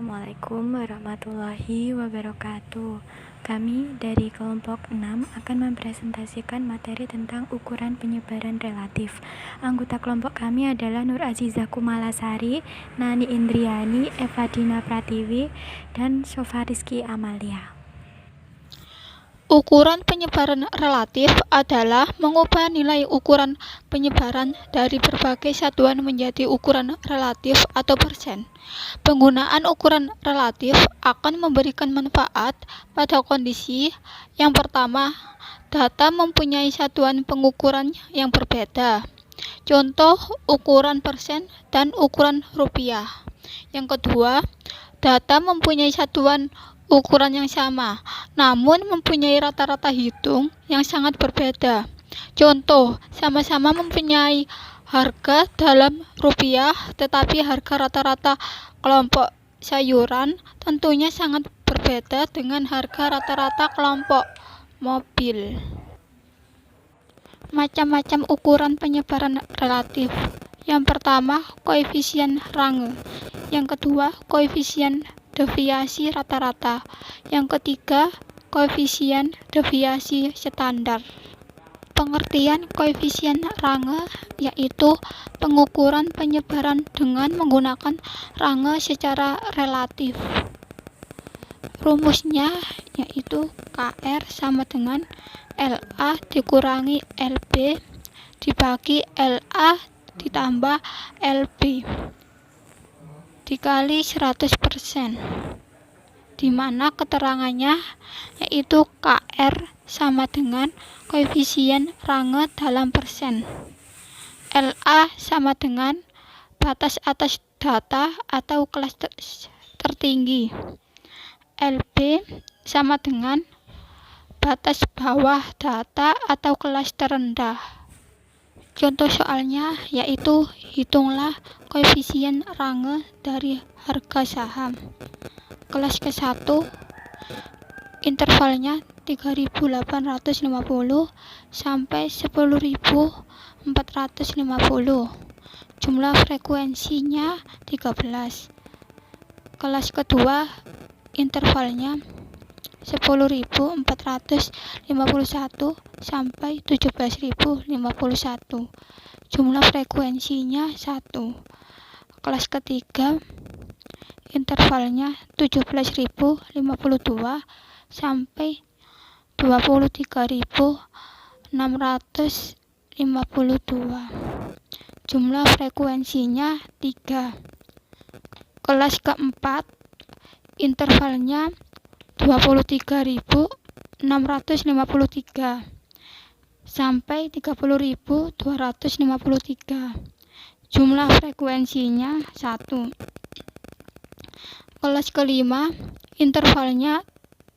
Assalamualaikum warahmatullahi wabarakatuh. Kami dari kelompok 6 akan mempresentasikan materi tentang ukuran penyebaran relatif. Anggota kelompok kami adalah Nur Azizah Kumalasari, Nani Indriani, Eva Dina Pratiwi, dan Sofa Rizky Amalia. Ukuran penyebaran relatif adalah mengubah nilai ukuran penyebaran dari berbagai satuan menjadi ukuran relatif atau persen. Penggunaan ukuran relatif akan memberikan manfaat pada kondisi yang pertama, data mempunyai satuan pengukuran yang berbeda. Contoh ukuran persen dan ukuran rupiah. Yang kedua, data mempunyai satuan ukuran yang sama, namun mempunyai rata-rata hitung yang sangat berbeda. Contoh, sama-sama mempunyai harga dalam rupiah, tetapi harga rata-rata kelompok sayuran tentunya sangat berbeda dengan harga rata-rata kelompok mobil. Macam-macam ukuran penyebaran relatif. Yang pertama, koefisien Range. Yang kedua, koefisien deviasi rata-rata. Yang ketiga, koefisien deviasi standar. Pengertian koefisien Range yaitu pengukuran penyebaran dengan menggunakan range secara relatif. Rumusnya yaitu KR sama dengan LA dikurangi LB dibagi LA ditambah LB dikali 100%, di mana keterangannya yaitu KR sama dengan koefisien Range dalam persen, LA sama dengan batas atas data atau kelas tertinggi, LB sama dengan batas bawah data atau kelas terendah. Contoh soalnya yaitu hitunglah koefisien Range dari harga saham. Kelas ke-1 intervalnya 3.850 sampai 10.450. Jumlah frekuensinya 13. Kelas kedua intervalnya 10.451 sampai 17.051. Jumlah frekuensinya 1. Kelas ketiga intervalnya 17.052 sampai 23.652. Jumlah frekuensinya 3. Kelas keempat intervalnya 23.653 sampai 30.253. Jumlah frekuensinya 1. Kelas kelima intervalnya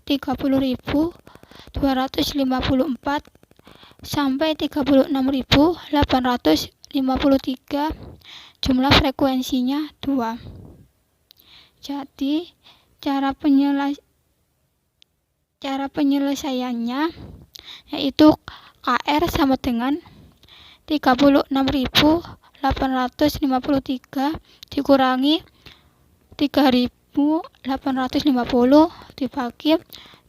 30.254 sampai 36.853. Jumlah frekuensinya 2. Jadi cara penyelesaiannya yaitu KR sama dengan 36.853 dikurangi 3.850 dibagi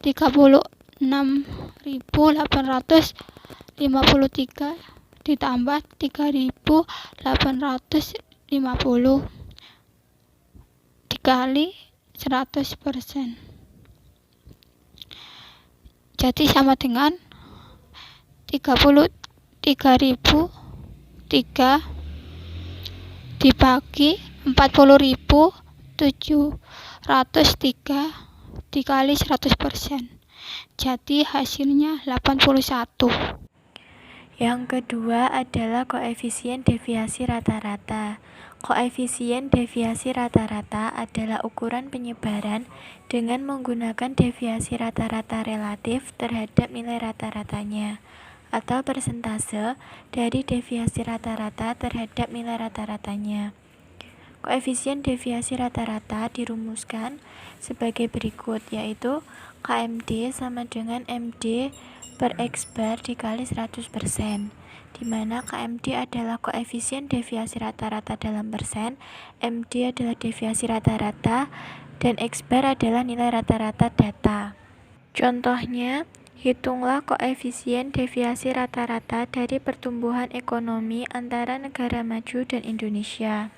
36.853 ditambah 3.850 dikali 100%. Jadi sama dengan 33.003 dibagi 40.703 dikali 100%. Jadi hasilnya 81. Yang kedua adalah koefisien deviasi rata-rata. Koefisien deviasi rata-rata adalah ukuran penyebaran dengan menggunakan deviasi rata-rata relatif terhadap nilai rata-ratanya, atau persentase dari deviasi rata-rata terhadap nilai rata-ratanya. Koefisien deviasi rata-rata dirumuskan sebagai berikut, yaitu KMD sama dengan MD per X bar dikali 100%, di mana KMD adalah koefisien deviasi rata-rata dalam persen, MD adalah deviasi rata-rata, dan X bar adalah nilai rata-rata data. Contohnya, hitunglah koefisien deviasi rata-rata dari pertumbuhan ekonomi antara negara maju dan Indonesia.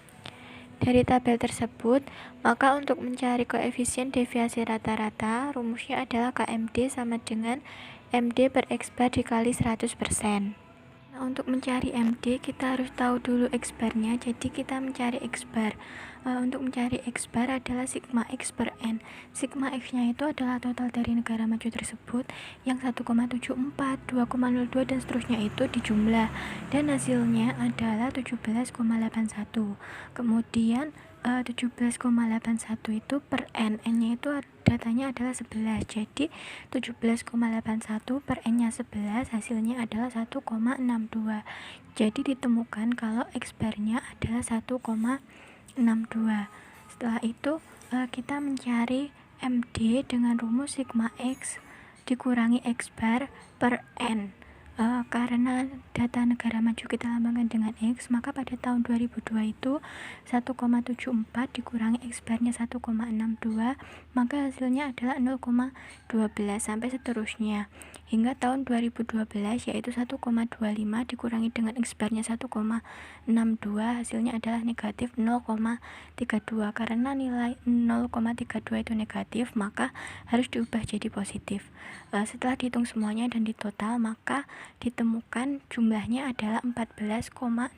Dari tabel tersebut, maka untuk mencari koefisien deviasi rata-rata, rumusnya adalah KMD sama dengan MD per X bar dikali 100%. Nah, untuk mencari MD, kita harus tahu dulu X bar-nya, jadi kita mencari X bar. Untuk mencari X bar adalah sigma X per N. Sigma X-nya itu adalah total dari negara maju tersebut yang 1,74, 2,02, dan seterusnya itu dijumlah. Dan hasilnya adalah 17,81. Kemudian 17,81 itu per N, N-nya itu datanya adalah 11, jadi 17,81 per N-nya 11, hasilnya adalah 1,62. Jadi ditemukan kalau X bar-nya adalah 1,62. Setelah itu kita mencari MD dengan rumus sigma X dikurangi X bar per N. Karena data negara maju kita lambangkan dengan X, maka pada tahun 2002 itu 1,74 dikurangi X bar-nya 1,62, maka hasilnya adalah 0,12 sampai seterusnya. Hingga tahun 2012 yaitu 1,25 dikurangi dengan X bar-nya 1,62, hasilnya adalah negatif 0,32. Karena nilai 0,32 itu negatif, maka harus diubah jadi positif. Setelah dihitung semuanya dan ditotal, maka ditemukan jumlahnya adalah 14,01.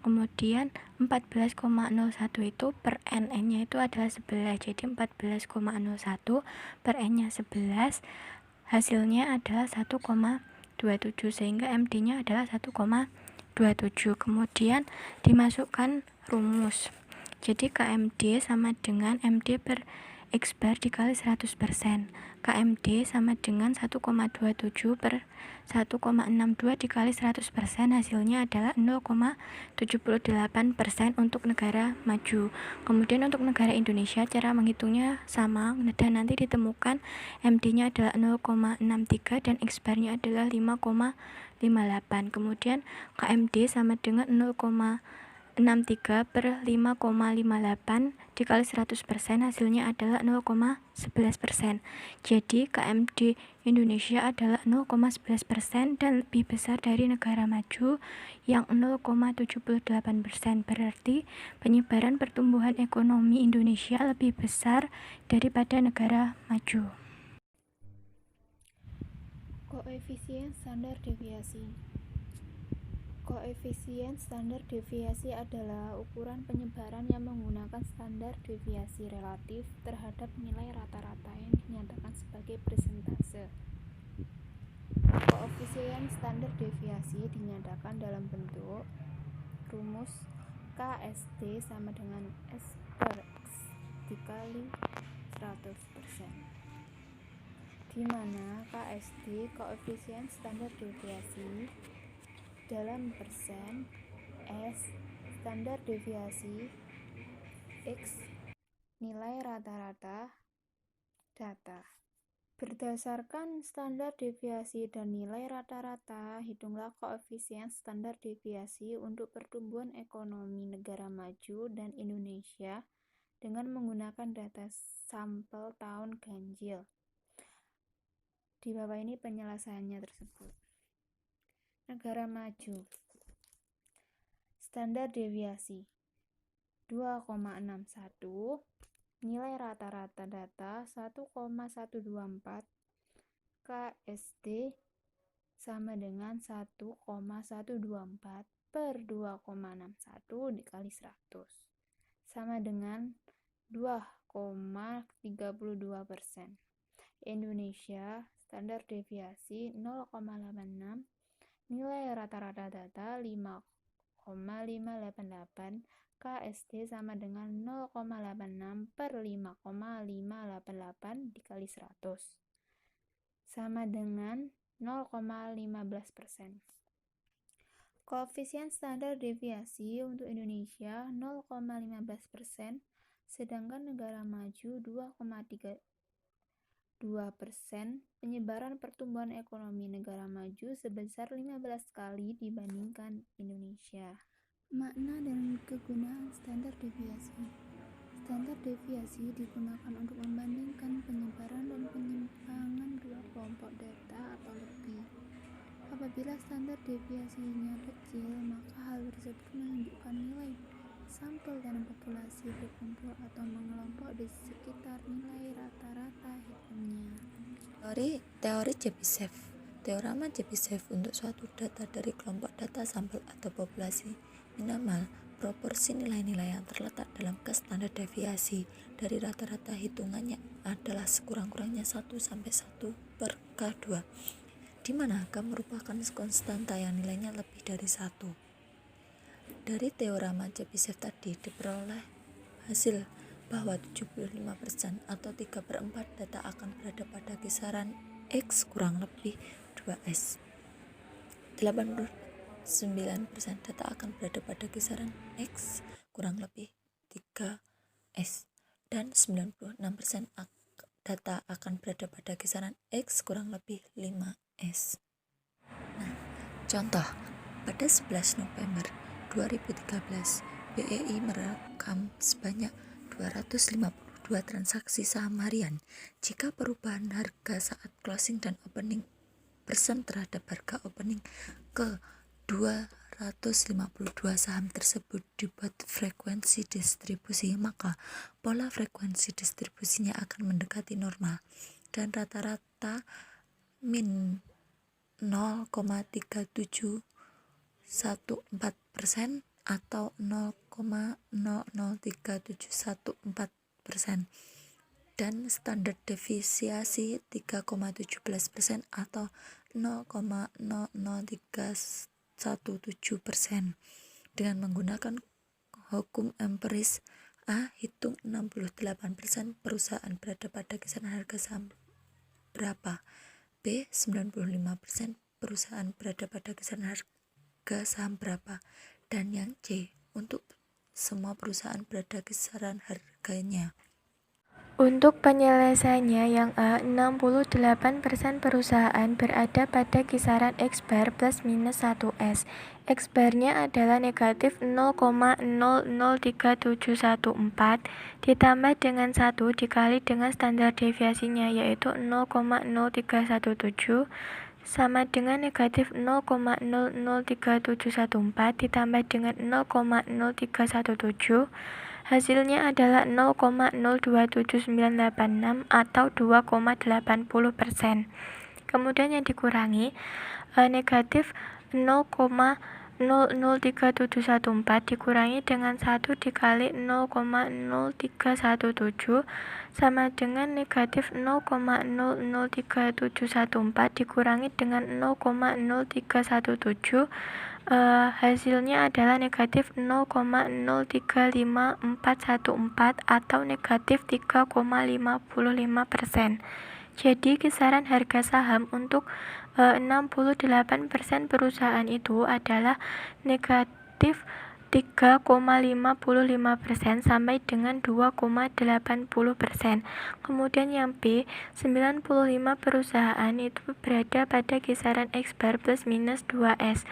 Kemudian 14,01 itu per N-nya itu adalah 11, jadi 14,01 per N-nya 11, hasilnya adalah 1,27, sehingga MD-nya adalah 1,27. Kemudian dimasukkan rumus, jadi KMD sama dengan MD per X bar dikali 100%. KMD sama dengan 1,27 per 1,62 dikali 100%, hasilnya adalah 0,78% untuk negara maju. Kemudian untuk negara Indonesia, cara menghitungnya sama, dan nanti ditemukan MD-nya adalah 0,63 dan X bar-nya adalah 5,58. Kemudian KMD sama dengan 0,63 per 5,58 dikali 100%, hasilnya adalah 0,11%. Jadi KMD Indonesia adalah 0,11% dan lebih besar dari negara maju yang 0,78%. Berarti penyebaran pertumbuhan ekonomi Indonesia lebih besar daripada negara maju. Koefisien standar deviasi. Koefisien standar deviasi adalah ukuran penyebaran yang menggunakan standar deviasi relatif terhadap nilai rata-rata yang dinyatakan sebagai persentase. Koefisien standar deviasi dinyatakan dalam bentuk rumus KSD sama dengan S per X dikali 100%, di mana KSD koefisien standar deviasi dalam persen, S standar deviasi, X nilai rata-rata data. Berdasarkan standar deviasi dan nilai rata-rata, hitunglah koefisien standar deviasi untuk pertumbuhan ekonomi negara maju dan Indonesia dengan menggunakan data sampel tahun ganjil. Di bawah ini penyelesaiannya tersebut. Negara maju, standar deviasi 2,61, nilai rata-rata data 1,124, KSD sama dengan 1,124 per 2,61 dikali 100 sama dengan 2,32%. Indonesia, standar deviasi 0,86, nilai rata-rata data 5,588, KSD sama dengan 0,86 per 5,588 dikali 100 sama dengan 0,15%. Koefisien standar deviasi untuk Indonesia 0,15%, sedangkan negara maju 2,32%. Penyebaran pertumbuhan ekonomi negara maju sebesar 15 kali dibandingkan Indonesia. Makna dan kegunaan standar deviasi. Standar deviasi digunakan untuk membandingkan penyebaran dan penyimpangan dua kelompok data atau lebih. Apabila standar deviasinya kecil, maka hal tersebut menunjukkan nilai sampel dalam populasi berkumpul atau mengelompok di sekitar nilai rata-rata hitungnya. Teori Chebyshev. Teorema Chebyshev untuk suatu data dari kelompok data sampel atau populasi minimal proporsi nilai-nilai yang terletak dalam standar deviasi dari rata-rata hitungannya adalah sekurang-kurangnya 1 sampai 1 per K2, di mana K merupakan konstanta yang nilainya lebih dari 1. Dari teorema Chebyshev tadi diperoleh hasil bahwa 75% atau 3/4 data akan berada pada kisaran X kurang lebih 2S. 89% data akan berada pada kisaran X kurang lebih 3S, dan 96% data akan berada pada kisaran X kurang lebih 5S. Nah, contoh, pada 11 November 2013, BEI merekam sebanyak 252 transaksi saham harian. Jika perubahan harga saat closing dan opening persen terhadap harga opening ke 252 saham tersebut dibuat frekuensi distribusi, maka pola frekuensi distribusinya akan mendekati normal dan rata-rata min 0,3714% atau 0,0037114% dan standar deviasi 3,17% atau 0,00317%. Dengan menggunakan hukum empiris, A hitung 68% perusahaan berada pada kisaran harga saham berapa, B 95% perusahaan berada pada kisaran harga saham berapa, dan yang C untuk semua perusahaan berada kisaran harganya. Untuk penyelesaiannya yang A, 68% perusahaan berada pada kisaran X bar plus minus 1S. X barnya adalah negatif 0,003714 ditambah dengan 1 dikali dengan standar deviasinya yaitu 0,00317 sama dengan negatif 0,003714 ditambah dengan 0,03117. Hasilnya adalah 0,027986 atau 2,80%. Kemudian yang dikurangi negatif 0,0031714 dikurangi dengan 1 dikali 0,0317 sama dengan negatif 0,0031714 dikurangi dengan 0,0317. Hasilnya adalah negatif 0,035414 atau negatif 3,55%. Jadi kisaran harga saham untuk 68% perusahaan itu adalah negatif 3,55% sampai dengan 2,80%. Kemudian yang B, 95 perusahaan itu berada pada kisaran X bar plus minus 2S.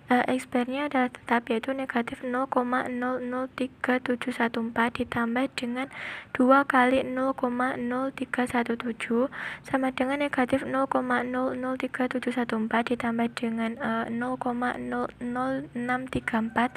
X barnya adalah tetap yaitu negatif 0,003714 ditambah dengan 2 kali 0,0317 sama dengan negatif 0,003714 ditambah dengan 0,00634.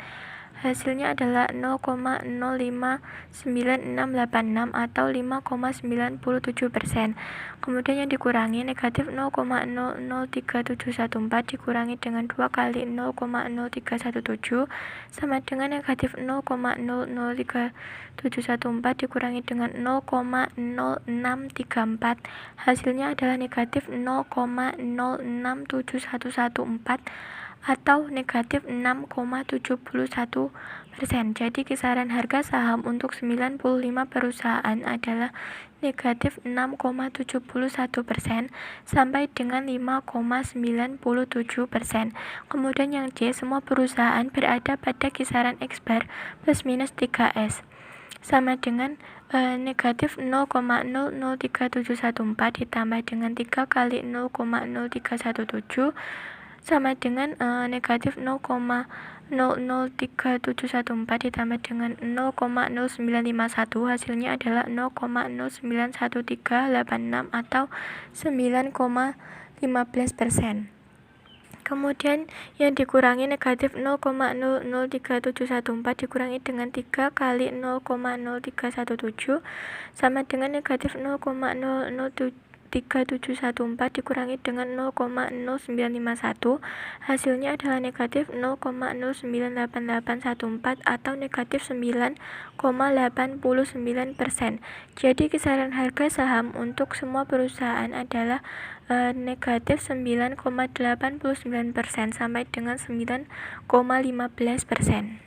Hasilnya adalah 0,059686 atau 5,97%. Kemudian yang dikurangi negatif 0,0031714 dikurangi dengan 2 kali 0,0317 sama dengan negatif 0,0031714 dikurangi dengan 0,0634. Hasilnya adalah negatif 0,067114 atau negatif 6,71%. Jadi kisaran harga saham untuk 95 perusahaan adalah negatif 6,71% sampai dengan 5,97%. Kemudian yang C, semua perusahaan berada pada kisaran X bar plus minus 3S sama dengan negatif 0,003714 ditambah dengan 3 kali 0,0317 sama dengan negatif 0,003714 ditambah dengan 0,0951, hasilnya adalah 0,091386 atau 9,15%. Kemudian yang dikurangi negatif 0,003714 dikurangi dengan 3 kali 0,0317 sama dengan negatif 0,003714 dikurangi dengan 0,0951, hasilnya adalah negatif 0,098814 atau negatif 9,89%. Jadi kisaran harga saham untuk semua perusahaan adalah negatif 9,89% sampai dengan 9,15%.